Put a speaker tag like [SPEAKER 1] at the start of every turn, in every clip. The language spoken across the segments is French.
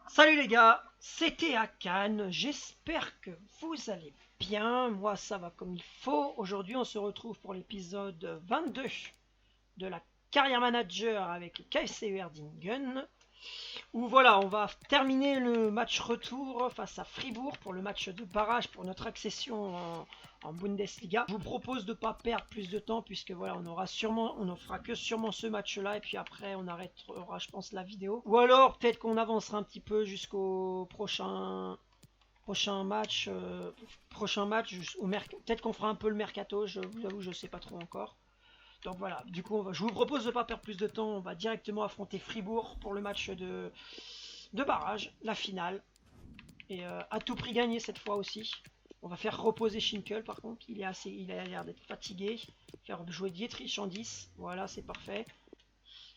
[SPEAKER 1] Salut les gars, c'était à Cannes, j'espère que vous allez bien, moi ça va comme il faut. Aujourd'hui on se retrouve pour l'épisode 22 de la carrière manager avec le KFC Erdingen. Où voilà, on va terminer le match retour face à Fribourg pour le match de barrage pour notre accession en Bundesliga. Je vous propose de ne pas perdre plus de temps puisque voilà, on ne fera que sûrement ce match-là et puis après on arrêtera, je pense, la vidéo. Ou alors peut-être qu'on avancera un petit peu jusqu'au prochain match, peut-être qu'on fera un peu le mercato. Je vous avoue, je sais pas trop encore. Donc voilà, du coup, je vous propose de ne pas perdre plus de temps. On va directement affronter Fribourg pour le match de barrage, la finale. Et à tout prix gagner cette fois aussi. On va faire reposer Schinkel par contre. Il a l'air d'être fatigué. Faire jouer Dietrich en 10. Voilà, c'est parfait.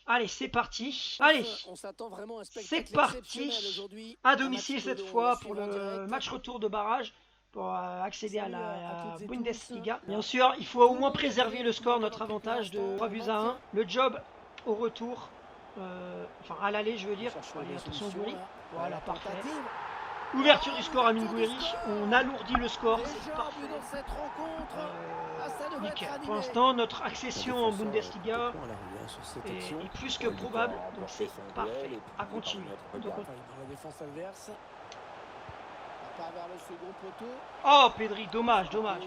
[SPEAKER 1] Allez, c'est parti. Allez, c'est parti. À domicile cette fois pour le match retour de barrage. Pour accéder à la Bundesliga. Bien sûr, il faut au moins préserver le score, notre avantage de 3 buts à 1. Le job au retour, enfin à l'aller je veux dire. Allez, attention Gouiri. Voilà, parfait. Ouverture du score à Mingueri, on alourdit le score, c'est parfait. Nickel. Pour l'instant, notre accession en Bundesliga est plus que probable, donc c'est parfait. À continuer. Oh, Pedri, dommage, dommage.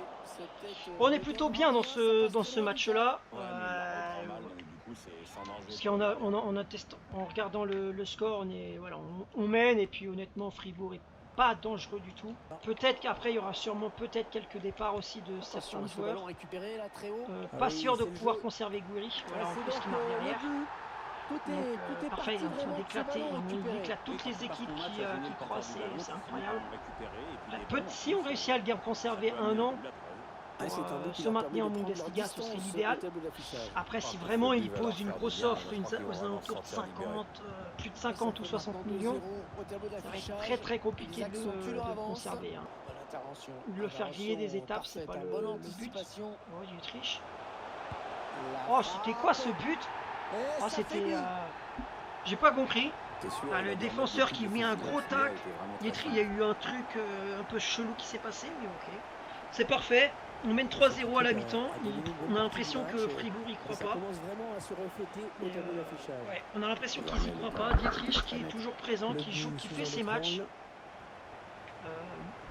[SPEAKER 1] On est plutôt bien dans ce match-là. Parce en regardant le score, on mène et puis honnêtement, Fribourg est pas dangereux du tout. Peut-être qu'après, il y aura sûrement peut-être quelques départs aussi de certains joueurs. Pas sûr de pouvoir conserver Gouiri. Voilà, en plus, qui marque derrière. Donc, parfait, il est en train d'éclater. Il éclate toutes les équipes qui croient, c'est incroyable. Si on réussit à le conserver un an, pour se maintenir en Bundesliga, ce serait l'idéal. Après, si vraiment il pose une grosse offre aux alentours de 50, plus de 50 ou 60 millions, ça va être très très compliqué de le conserver. Hein. De le faire griller des étapes, c'est pas le but. Oh, du triche. Oh, c'était quoi ce but? Oh, c'était... J'ai pas compris. Le défenseur qui met un gros tac. Il y a eu un truc un peu chelou qui s'est passé, mais ok. C'est parfait. On mène 3-0 à la mi-temps. On a l'impression que Fribourg y croit pas. Ouais, on a l'impression qu'ils y croient pas. Dietrich qui est toujours présent, qui joue, qui fait ses matchs.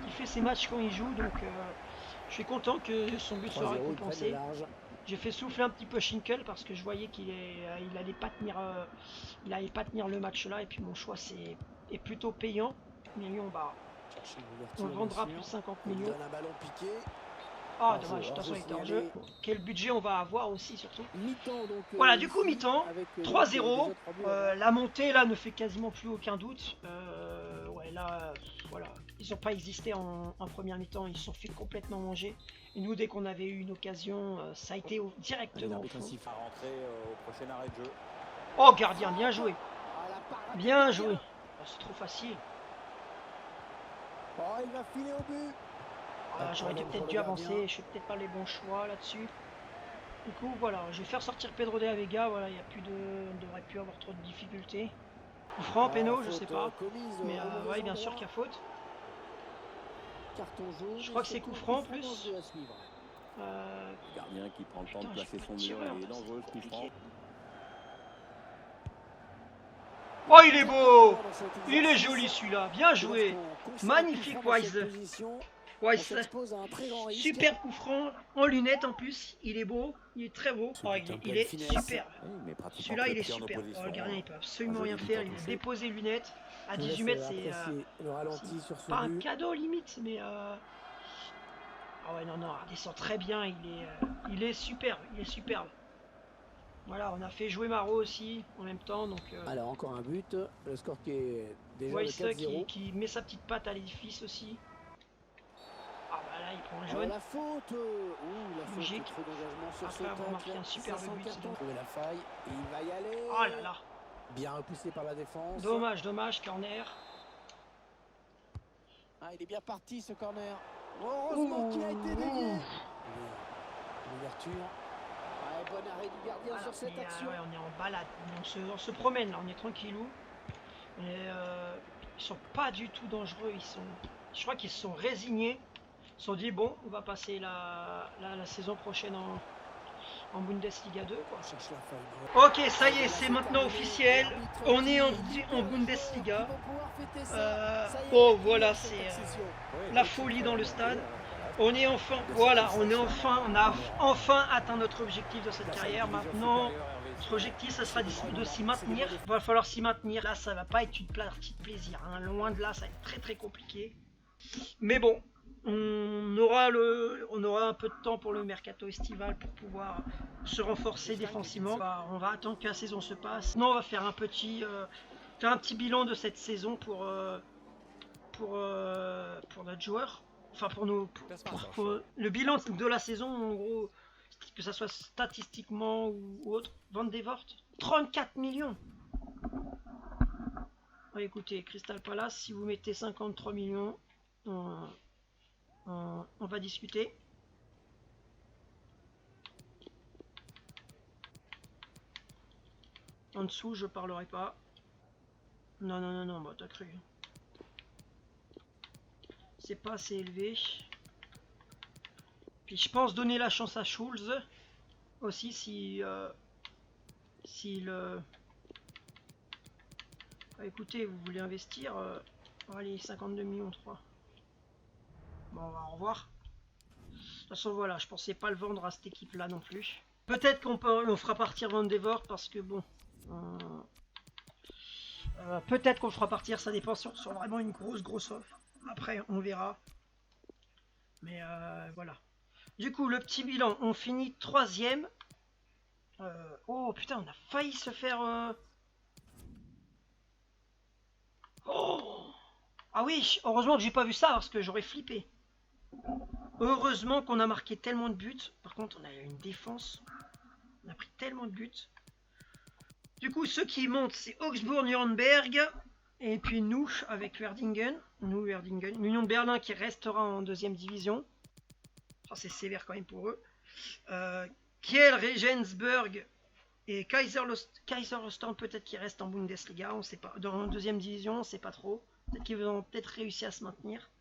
[SPEAKER 1] Il fait ses matchs quand il joue, donc je suis content que son but soit récompensé. J'ai fait souffler un petit peu Schinkel parce que je voyais qu'il allait pas tenir le match là et puis mon choix est plutôt payant. Mais lui on le vendra plus de 50 millions. Ah dommage, de toute façon il était en jeu. Quel budget on va avoir aussi surtout. Voilà, du coup mi-temps, 3-0. La montée là ne fait quasiment plus aucun doute. Ouais là, voilà. Ils n'ont pas existé en première mi-temps, ils se sont fait complètement manger. Et nous, dès qu'on avait eu une occasion, ça a été directement au fond. Oh, gardien, bien joué. Bien joué. Oh, c'est trop facile. J'aurais peut-être dû avancer, je fais peut-être pas les bons choix là-dessus. Du coup, voilà, je vais faire sortir Pedro de la Vega. Voilà, il y a plus on devrait plus avoir trop de difficultés. Coup franc, péno, je sais pas. Mais ouais, bien sûr qu'il y a faute. Je crois que c'est coup franc en plus.
[SPEAKER 2] Gardien qui prend le temps de placer son mur et est dangereux ce coup franc.
[SPEAKER 1] Oh, il est beau! Il est joli celui-là, bien joué! Magnifique Wise. Super coup franc, en lunettes en plus, il est beau, il est très beau. Oh, il est superbe. Celui-là, il est superbe. Oh, le gardien, il peut absolument rien faire, il a déposé lunettes. À 18 mètres, c'est pas un cadeau limite, mais... Ah ouais, non, il descend très bien, il est superbe, il est superbe. Voilà, on a fait jouer Maro aussi en même temps, donc...
[SPEAKER 3] Alors encore un but, le score qui est déjà
[SPEAKER 1] Weiss
[SPEAKER 3] de 4-0.
[SPEAKER 1] qui met sa petite patte à l'édifice aussi. Ah bah là, il prend le jaune.
[SPEAKER 3] La faute,
[SPEAKER 1] logique.
[SPEAKER 3] trop d'engagement sur
[SPEAKER 1] après avoir marqué un superbe but.
[SPEAKER 3] Trouver la faille, et il va y aller.
[SPEAKER 1] Oh là là.
[SPEAKER 3] Bien repoussé par la défense.
[SPEAKER 1] Dommage, corner.
[SPEAKER 3] Ah, il est bien parti ce corner. Heureusement qu'il a été dévié. L'ouverture. Ouais, bon arrêt du gardien sur cette action.
[SPEAKER 1] Ouais, on est en balade, on se promène là, on est tranquillou. Ils sont pas du tout dangereux. Je crois qu'ils se sont résignés. Ils se sont dit bon, on va passer la saison prochaine en Bundesliga 2 quoi. Ok, ça y est, c'est maintenant officiel. On est en Bundesliga. Oh voilà, c'est la folie dans le stade. On est enfin, voilà, on a enfin atteint notre objectif de cette carrière. Maintenant, notre objectif, ça sera de s'y maintenir. Il va falloir s'y maintenir. Là, ça va pas être une partie de plaisir, hein. Loin de là, ça va être très très compliqué. Mais bon, on aura un peu de temps pour le mercato estival pour pouvoir se renforcer défensivement. On va attendre que la saison se passe. Sinon, on va faire un petit bilan de cette saison pour notre joueur. Enfin, pour le bilan de la saison, en gros, que ça soit statistiquement ou autre. Van de Voort, 34 millions. Écoutez, Crystal Palace, si vous mettez 53 millions, on va discuter. En dessous, je parlerai pas. Non, bah t'as cru. C'est pas assez élevé. Puis je pense donner la chance à Schulz aussi si écoutez, vous voulez investir, allez, 52 millions 3. Bon, on va au revoir. De toute façon, voilà, je pensais pas le vendre à cette équipe là non plus. Peut-être on fera partir Van de Voort parce que bon, peut-être qu'on le fera partir, ça dépend sur vraiment une grosse offre. Après, on verra. Mais voilà. Du coup, le petit bilan, on finit 3ème. Oh putain, on a failli se faire... Oh ah oui, heureusement que j'ai pas vu ça parce que j'aurais flippé. Heureusement qu'on a marqué tellement de buts. Par contre, on a une défense. On a pris tellement de buts. Du coup, ceux qui montent, c'est Augsbourg-Nuremberg. Et puis nous, avec Werdingen. L'Union de Berlin qui restera en 2e division. Enfin, c'est sévère quand même pour eux. Kiel, Regensburg et Kaiserslautern peut-être qui restent en Bundesliga. On sait pas. Dans la 2e division, on sait pas trop. Peut-être qu'ils vont réussir à se maintenir.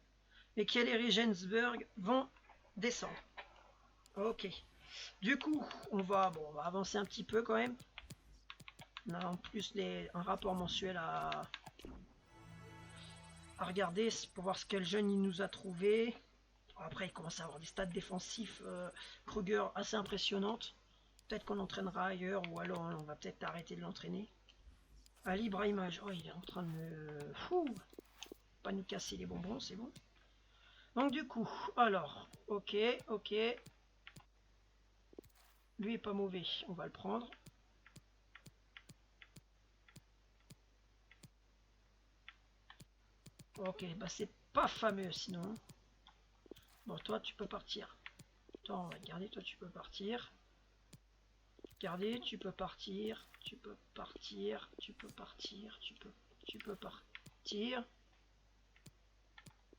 [SPEAKER 1] Et Kiel et Regensburg vont descendre. Ok. Du coup, on va avancer un petit peu quand même. On a en plus un rapport mensuel à regarder pour voir quel jeune il nous a trouvé. Après, il commence à avoir des stats défensifs Kruger assez impressionnantes. Peut-être qu'on l'entraînera ailleurs ou alors on va peut-être arrêter de l'entraîner. Ali Brahimaj, oh, il est en train de me... pas nous casser les bonbons, c'est bon. Donc du coup, alors, ok. Lui est pas mauvais, on va le prendre. Ok, bah c'est pas fameux sinon. Bon, toi tu peux partir. Toi on va te garder, toi tu peux partir. Garder, tu peux partir. Tu peux partir.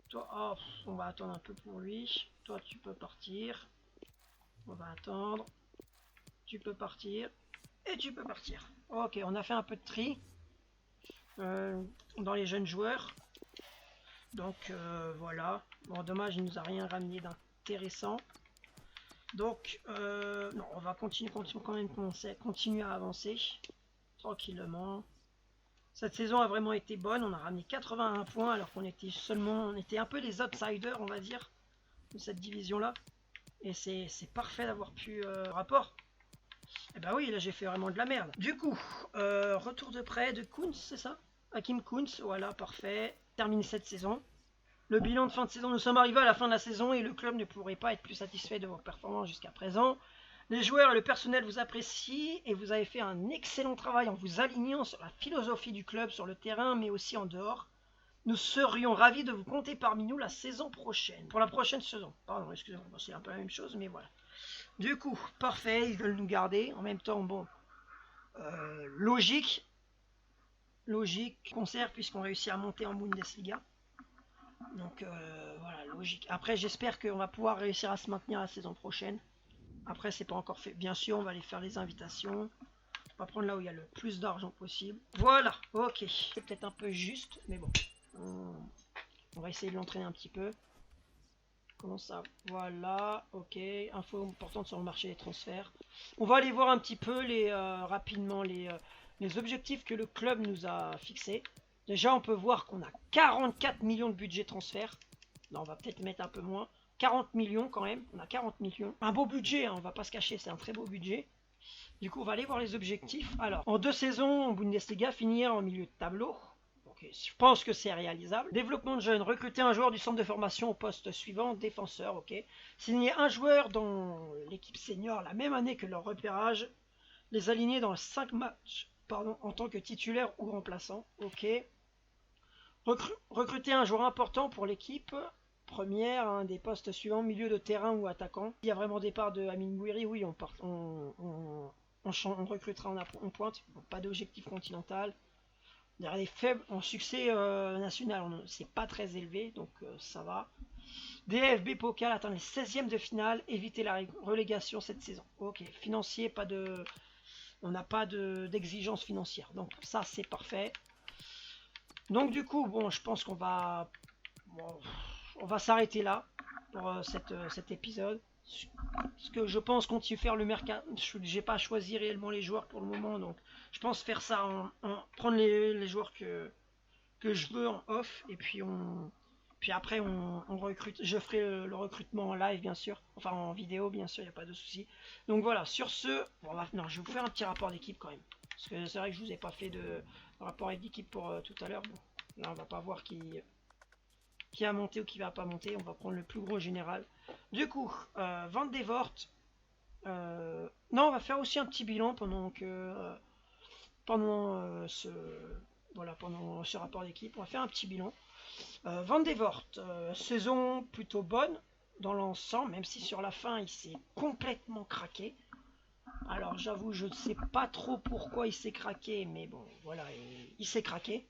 [SPEAKER 1] Toi, oh, on va attendre un peu pour lui. Toi tu peux partir. On va attendre. Tu peux partir. Et tu peux partir. Ok, on a fait un peu de tri dans les jeunes joueurs. Donc voilà. Bon, dommage, il nous a rien ramené d'intéressant. Donc non, on va continuer à avancer tranquillement. Cette saison a vraiment été bonne. On a ramené 81 points alors qu'on était un peu les outsiders, on va dire, de cette division là. Et c'est parfait d'avoir pu rapport. Et bah oui, là j'ai fait vraiment de la merde. Du coup, retour de prêt de Kuntz, c'est ça? Hakim Kuntz, voilà, parfait. Termine cette saison. Le bilan de fin de saison, nous sommes arrivés à la fin de la saison et le club ne pourrait pas être plus satisfait de vos performances jusqu'à présent. Les joueurs et le personnel vous apprécient et vous avez fait un excellent travail en vous alignant sur la philosophie du club sur le terrain mais aussi en dehors. Nous serions ravis de vous compter parmi nous la saison prochaine. Pour la prochaine saison. Pardon, excusez-moi, c'est un peu la même chose mais voilà. Du coup, parfait, ils veulent nous garder. En même temps, bon, logique, concert puisqu'on réussit à monter en Bundesliga. Donc voilà, logique. Après, j'espère qu'on va pouvoir réussir à se maintenir la saison prochaine. Après, c'est pas encore fait. Bien sûr, on va aller faire les invitations. On va prendre là où il y a le plus d'argent possible. Voilà, ok. C'est peut-être un peu juste, mais bon. On va essayer de l'entraîner un petit peu. Comment ça? Voilà, ok. Info importante sur le marché des transferts. On va aller voir un petit peu rapidement les objectifs que le club nous a fixés. Déjà, on peut voir qu'on a 44 millions de budget transfert. Là, on va peut-être mettre un peu moins. 40 millions quand même. On a 40 millions. Un beau budget, hein, on va pas se cacher, c'est un très beau budget. Du coup, on va aller voir les objectifs. Alors, en 2 saisons, en Bundesliga, finir en milieu de tableau. Je pense que c'est réalisable. Développement de jeunes, recruter un joueur du centre de formation au poste suivant, défenseur, ok. Signer un joueur dans l'équipe senior la même année que leur repérage. Les aligner dans 5 matchs en tant que titulaire ou remplaçant, ok. Recruter un joueur important pour l'équipe première, hein, des postes suivants, milieu de terrain ou attaquant. Il y a vraiment départ de Amine Gouiri, oui, on recrutera en pointe, pas d'objectif continental. Les faibles en succès national, c'est pas très élevé, donc ça va. DFB Pokal, atteindre les 16e de finale, éviter la relégation cette saison. Ok, financier, on n'a pas d'exigence financière, donc ça c'est parfait. Donc du coup, bon, je pense qu'on va s'arrêter là pour cet épisode. Parce que je pense continuer faire le mercato. J'ai pas choisi réellement les joueurs pour le moment, donc je pense faire ça prendre les joueurs que je veux en off, et puis après on recrute. Je ferai le recrutement en live bien sûr, enfin en vidéo bien sûr, il n'y a pas de souci. Donc voilà, sur ce, non, je vais vous faire un petit rapport d'équipe quand même, parce que c'est vrai que je vous ai pas fait de rapport d'équipe pour tout à l'heure. Bon, là on va pas voir qui a monté ou qui va pas monter, on va prendre le plus gros général. Du coup, Van de Voort, non, on va faire aussi un petit bilan pendant ce rapport d'équipe. On va faire un petit bilan. Van de Voort, saison plutôt bonne dans l'ensemble, même si sur la fin il s'est complètement craqué. Alors j'avoue, je ne sais pas trop pourquoi il s'est craqué, mais bon, voilà, il s'est craqué.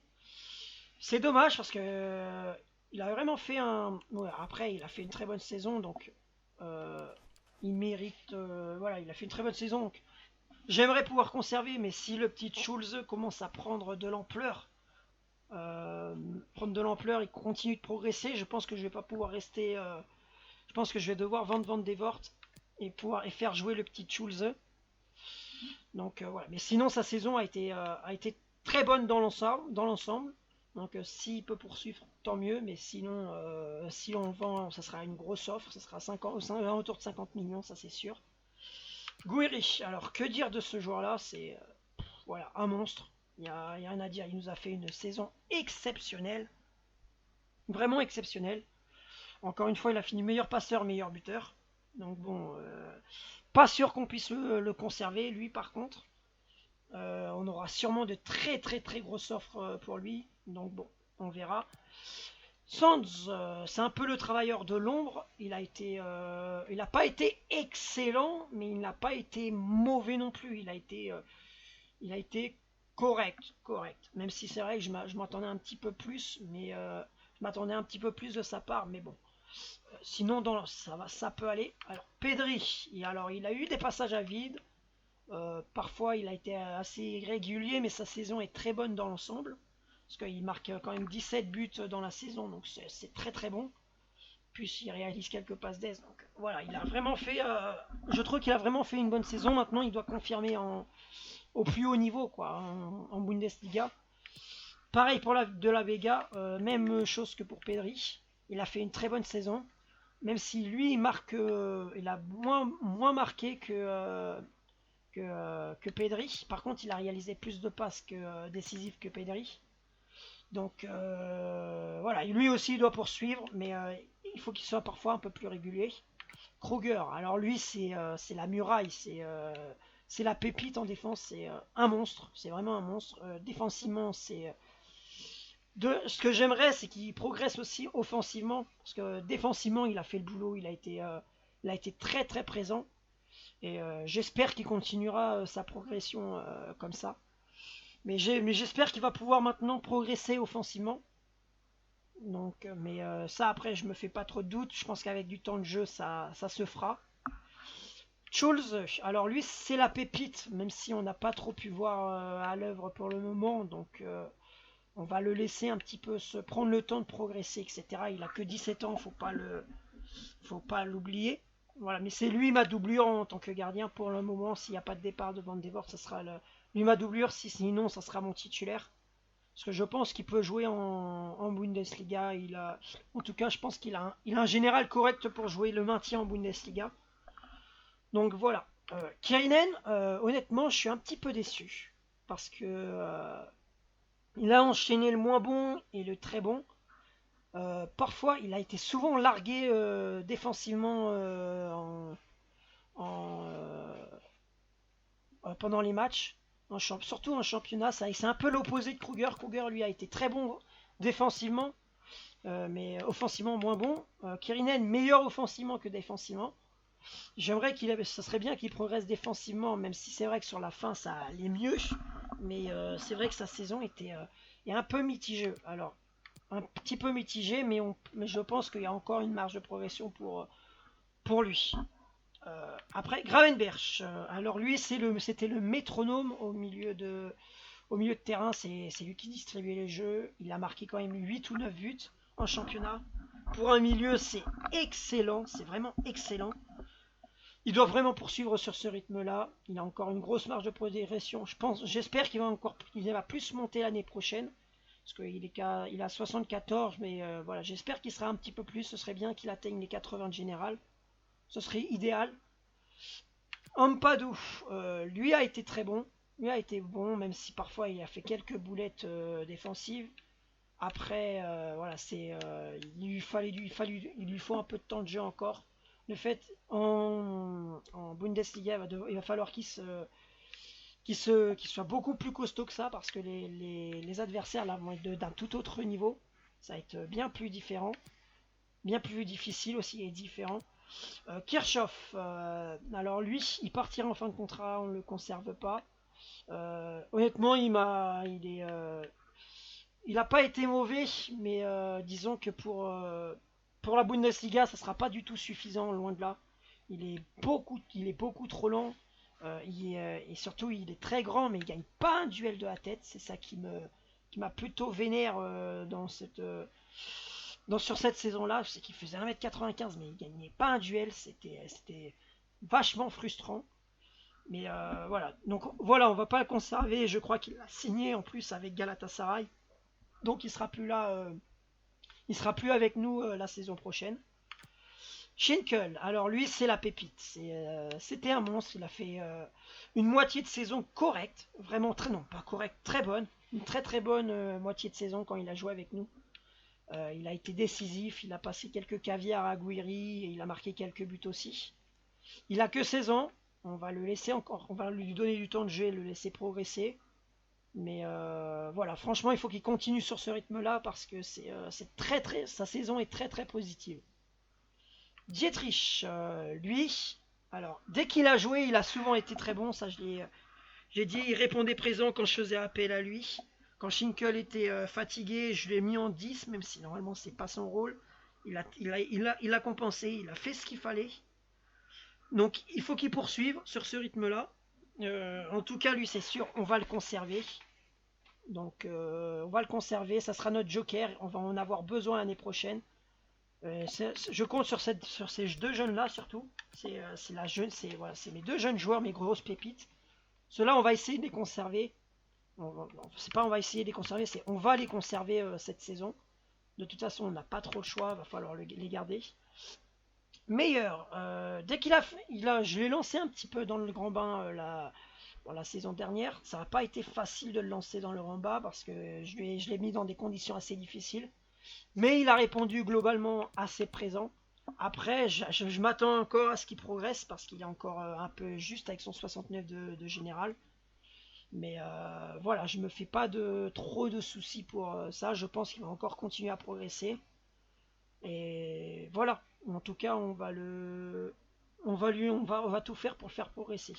[SPEAKER 1] C'est dommage parce que il a vraiment fait après, il a fait une très bonne saison, donc il mérite. Voilà, il a fait une très bonne saison, donc j'aimerais pouvoir conserver, mais si le petit Schulze commence à prendre de l'ampleur, il continue de progresser, je pense que je vais pas pouvoir rester. Je pense que je vais devoir vendre Van de Voort et faire jouer le petit Schulze. Donc voilà, mais sinon sa saison a été très bonne dans l'ensemble. Donc s'il peut poursuivre, tant mieux, mais sinon, si on le vend, ça sera une grosse offre, ça sera autour de 50 millions, ça c'est sûr. Gouiri, alors que dire de ce joueur-là? C'est voilà, un monstre, il n'y a rien à dire, il nous a fait une saison exceptionnelle, vraiment exceptionnelle. Encore une fois, il a fini meilleur passeur, meilleur buteur. Donc bon, pas sûr qu'on puisse le conserver, lui par contre. On aura sûrement de très grosses offres pour lui. Donc bon, on verra. Sands, c'est un peu le travailleur de l'ombre. Il n'a pas été excellent, mais il n'a pas été mauvais non plus. Il a été correct. Même si c'est vrai que je m'attendais un petit peu plus, mais je m'attendais un petit peu plus de sa part. Mais bon, sinon ça peut aller. Alors Pedri, il a eu des passages à vide. Parfois il a été assez irrégulier, mais sa saison est très bonne dans l'ensemble, parce qu'il marque quand même 17 buts dans la saison, donc c'est très bon. Puis il réalise quelques passes d'aise, donc voilà, il a vraiment fait, je trouve qu'il a vraiment fait une bonne saison. Maintenant il doit confirmer au plus haut niveau, quoi, en Bundesliga. Pareil pour de la Vega, même chose que pour Pedri, il a fait une très bonne saison, même si lui il a moins marqué que Pedri. Par contre, il a réalisé plus de passes décisives que Pedri. Donc voilà, lui aussi il doit poursuivre, mais il faut qu'il soit parfois un peu plus régulier. Kruger, alors lui c'est la muraille, c'est la pépite en défense, c'est un monstre, c'est vraiment un monstre. Défensivement, ce que j'aimerais, c'est qu'il progresse aussi offensivement, parce que défensivement il a fait le boulot, il a été très présent. Et j'espère qu'il continuera sa progression comme ça. Mais j'espère qu'il va pouvoir maintenant progresser offensivement. Donc, mais ça après, je me fais pas trop de doutes. Je pense qu'avec du temps de jeu, ça se fera. Schulze, alors lui, c'est la pépite, même si on n'a pas trop pu voir à l'œuvre pour le moment. Donc, On va le laisser un petit peu se prendre le temps de progresser, etc. Il a que 17 ans, faut pas l'oublier. Voilà, mais c'est lui ma doublure en tant que gardien pour le moment. S'il n'y a pas de départ de Van de Voort, ça sera lui ma doublure. Sinon, ça sera mon titulaire. Parce que je pense qu'il peut jouer en Bundesliga. En tout cas, je pense il a un général correct pour jouer le maintien en Bundesliga. Donc voilà. Kainen, honnêtement, je suis un petit peu déçu. Parce que il a enchaîné le moins bon et le très bon. Parfois, il a été souvent largué défensivement en, pendant les matchs. Surtout en championnat, c'est un peu l'opposé de Kruger. Kruger, lui, a été très bon défensivement, mais offensivement moins bon. Kirinen, meilleur offensivement que défensivement. J'aimerais ça serait bien qu'il progresse défensivement, même si c'est vrai que sur la fin, ça allait mieux. Mais c'est vrai que sa saison est un peu mitigée. Alors, un petit peu mitigée, mais je pense qu'il y a encore une marge de progression pour lui. Après, Gravenberch. Alors lui, c'était le métronome au milieu de terrain. C'est lui qui distribuait les jeux. Il a marqué quand même 8 ou 9 buts en championnat. Pour un milieu, c'est excellent. C'est vraiment excellent. Il doit vraiment poursuivre sur ce rythme-là. Il a encore une grosse marge de progression. J'espère qu'il va plus monter l'année prochaine. Parce qu'il a 74, mais voilà, j'espère qu'il sera un petit peu plus. Ce serait bien qu'il atteigne les 80 de général. Ce serait idéal. Ampadou, lui a été très bon. Lui a été bon, même si parfois il a fait quelques boulettes défensives. Après, voilà, il lui faut un peu de temps de jeu encore. Le fait, en Bundesliga, il va falloir qu'il soit beaucoup plus costaud que ça, parce que les adversaires là vont être d'un tout autre niveau. Ça va être bien plus différent, bien plus difficile aussi et différent. Kirchhoff, alors lui, il partira en fin de contrat, on ne le conserve pas. Honnêtement, il n'a pas été mauvais, mais disons que pour la Bundesliga, ça ne sera pas du tout suffisant, loin de là. Il est beaucoup trop lent. Et surtout, il est très grand, mais il ne gagne pas un duel de la tête. C'est ça qui m'a plutôt vénère sur cette saison-là. C'est qu'il faisait 1m95, mais il ne gagnait pas un duel. C'était vachement frustrant. Mais voilà. Donc voilà, on ne va pas le conserver. Je crois qu'il a signé en plus avec Galatasaray. Donc il ne sera plus là. Il sera plus avec nous la saison prochaine. Schinkel, alors lui c'est la pépite, c'était un monstre, il a fait une moitié de saison correcte, vraiment non pas correcte, très bonne, une très très bonne moitié de saison quand il a joué avec nous. Il a été décisif, il a passé quelques caviars à Guiri et il a marqué quelques buts aussi. Il a que 16 ans, on va le laisser encore, on va lui donner du temps de jeu, le laisser progresser. Mais voilà, franchement il faut qu'il continue sur ce rythme-là parce que sa saison est très très positive. Dietrich, lui, alors dès qu'il a joué, il a souvent été très bon. Ça, j'ai dit, il répondait présent quand je faisais appel à lui. Quand Schinkel était fatigué, je l'ai mis en 10, même si normalement c'est pas son rôle. Il a compensé, il a fait ce qu'il fallait. Donc il faut qu'il poursuive sur ce rythme-là. En tout cas, lui, c'est sûr, on va le conserver. Donc on va le conserver, ça sera notre joker. On va en avoir besoin l'année prochaine. Je compte sur ces deux jeunes-là surtout. C'est mes deux jeunes joueurs, mes grosses pépites. Ceux-là, on va essayer de les conserver. C'est pas on va essayer de les conserver, c'est on va les conserver cette saison. De toute façon, on n'a pas trop le choix, il va falloir les garder. Meilleur, dès je l'ai lancé un petit peu dans le grand bain la saison dernière. Ça n'a pas été facile de le lancer dans le grand bain parce que je l'ai mis dans des conditions assez difficiles. Mais il a répondu globalement assez présent. Après, je m'attends encore à ce qu'il progresse parce qu'il est encore un peu juste avec son 69 de général. Mais voilà, je me fais pas trop de soucis pour ça. Je pense qu'il va encore continuer à progresser. Et voilà. En tout cas, on va tout faire pour le faire progresser.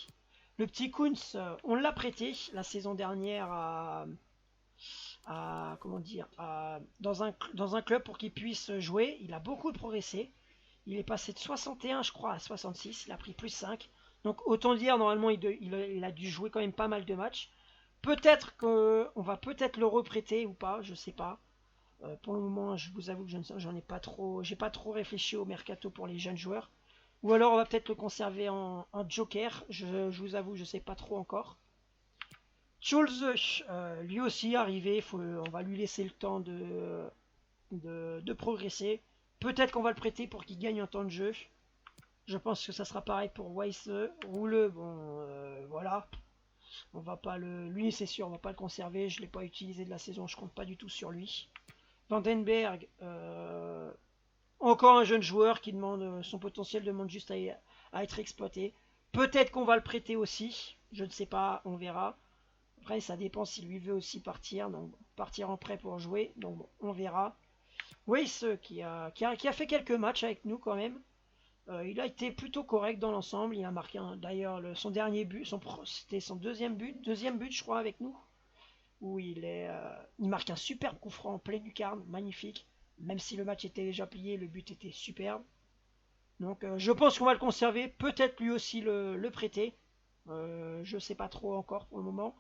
[SPEAKER 1] Le petit Kunz, on l'a prêté la saison dernière dans un club pour qu'il puisse jouer. Il a beaucoup progressé. Il est passé de 61 je crois à 66. Il a pris plus 5. Donc autant dire normalement il a dû jouer quand même pas mal de matchs. peut-être qu'on va peut-être le reprêter ou pas, je sais pas. Pour le moment, je vous avoue que j'en ai pas trop, j'ai pas trop réfléchi au mercato pour les jeunes joueurs. Ou alors on va peut-être le conserver en joker, je vous avoue, je sais pas trop encore. Schulze, lui aussi arrivé, on va lui laisser le temps de progresser. Peut-être qu'on va le prêter pour qu'il gagne en temps de jeu. Je pense que ça sera pareil pour Weiss. Roule, bon, voilà. On va pas lui c'est sûr, on va pas le conserver. Je l'ai pas utilisé de la saison, je compte pas du tout sur lui. Vandenberg, encore un jeune joueur qui demande, son potentiel demande juste à être exploité. Peut-être qu'on va le prêter aussi, je ne sais pas, on verra. Après, ça dépend s'il lui veut aussi partir, donc partir en prêt pour jouer, donc bon, on verra. Weiss qui a fait quelques matchs avec nous quand même. Il a été plutôt correct dans l'ensemble. Il a marqué d'ailleurs son dernier but, c'était son deuxième but je crois avec nous, où il marque un superbe coup franc en pleine lucarne, magnifique. Même si le match était déjà plié, le but était superbe. Donc je pense qu'on va le conserver, peut-être lui aussi le prêter. Je sais pas trop encore pour le moment.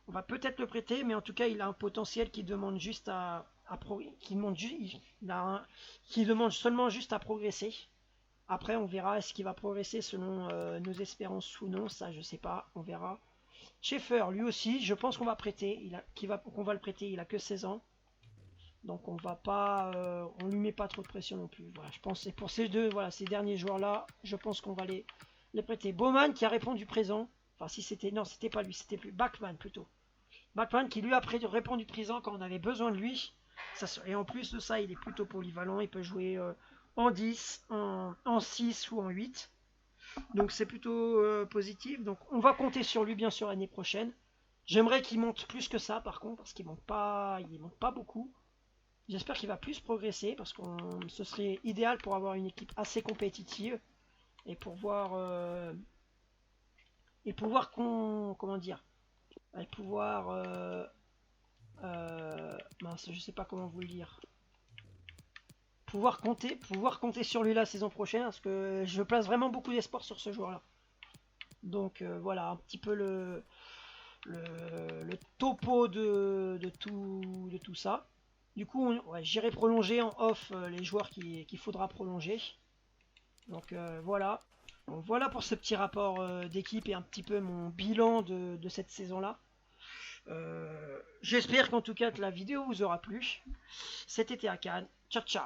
[SPEAKER 1] On va peut-être le prêter, mais en tout cas il a un potentiel qui demande juste qui demande seulement juste à progresser. Après, on verra est-ce qu'il va progresser selon nos espérances ou non. Ça, je sais pas. On verra. Schaeffer, lui aussi, je pense qu'on va prêter. Qu'on va le prêter. Il a que 16 ans. Donc, on va pas. On lui met pas trop de pression non plus. Voilà, je pense que pour ces deux, voilà, ces derniers joueurs-là, je pense qu'on va les prêter. Bowman qui a répondu présent. Enfin, si c'était. Non, c'était pas lui. C'était plus Bachmann plutôt. Bachmann qui lui a répondu présent quand on avait besoin de lui. Et en plus de ça, il est plutôt polyvalent. Il peut jouer en 10, en 6 ou en 8. Donc c'est plutôt positif. Donc on va compter sur lui bien sûr l'année prochaine. J'aimerais qu'il monte plus que ça par contre, parce qu'il monte pas beaucoup. J'espère qu'il va plus progresser, parce que ce serait idéal pour avoir une équipe assez compétitive et pour voir comment dire, et pouvoir mince, je sais pas comment vous le dire. Pouvoir compter sur lui la saison prochaine, parce que je place vraiment beaucoup d'espoir sur ce joueur là. Donc voilà un petit peu le topo de tout ça. Du coup j'irai prolonger en off les joueurs qu'il faudra prolonger. Donc voilà. Donc, voilà pour ce petit rapport d'équipe et un petit peu mon bilan de cette saison là. J'espère qu'en tout cas que la vidéo vous aura plu. C'était à Cannes. Ciao ciao.